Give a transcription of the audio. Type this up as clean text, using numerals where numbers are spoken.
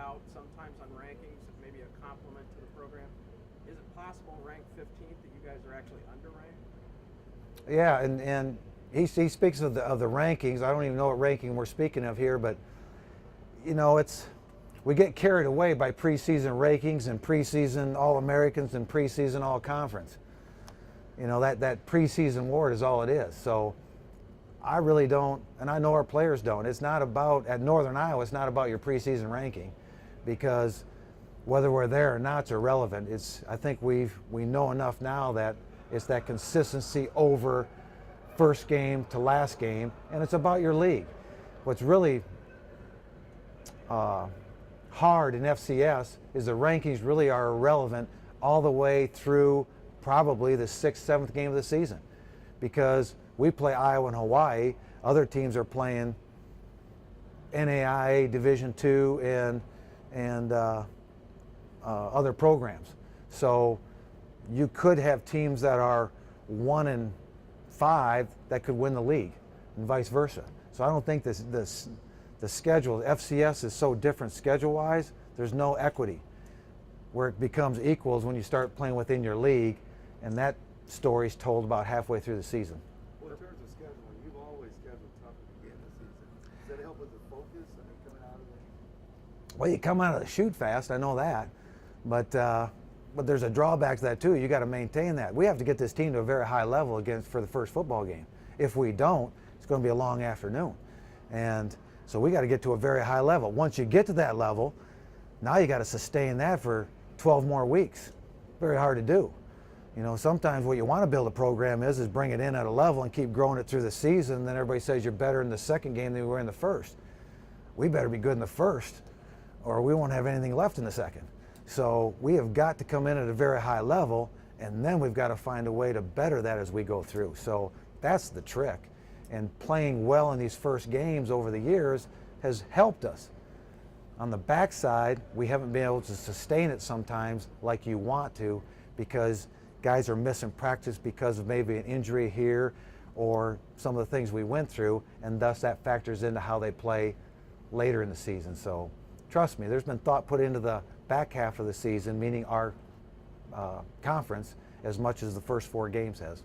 out sometimes on rankings, maybe a compliment to the program. Is it possible, ranked 15th, that you guys are actually underranked? Yeah, and he speaks of the rankings. I don't even know what ranking we're speaking of here, but you know, we get carried away by preseason rankings and preseason All-Americans and preseason All-Conference. You know, that preseason award is all it is. So I really don't, and I know our players don't. It's not about, at Northern Iowa, it's not about your preseason ranking, because whether we're there or not is irrelevant. I think we know enough now that it's that consistency over first game to last game, and it's about your league. What's really hard in FCS is the rankings really are irrelevant all the way through probably the 6th, 7th game of the season, because we play Iowa and Hawaii. Other teams are playing NAIA Division II and other programs. So you could have teams that are 1-5 that could win the league, and vice versa. So I don't think the schedule, FCS is so different schedule-wise, there's no equity. Where it becomes equals when you start playing within your league, and that story's told about halfway through the season. Well, in terms of scheduling, you've always scheduled tough at the beginning of the season. Does that help with the focus? I mean, coming out of the... Well, you come out of the chute fast, I know that, but there's a drawback to that too. You got to maintain that. We have to get this team to a very high level for the first football game. If we don't, it's going to be a long afternoon, and so we got to get to a very high level. Once you get to that level, now you got to sustain that for 12 more weeks. Very hard to do. You know, sometimes what you want to build a program is bring it in at a level and keep growing it through the season, and then everybody says you're better in the second game than we were in the first. We better be good in the first, or we won't have anything left in the second. So we have got to come in at a very high level, and then we've got to find a way to better that as we go through. So that's the trick. And playing well in these first games over the years has helped us. On the backside, we haven't been able to sustain it sometimes like you want to, because guys are missing practice because of maybe an injury here or some of the things we went through, and thus that factors into how they play later in the season. So trust me, there's been thought put into the back half of the season, meaning our conference, as much as the first 4 games has.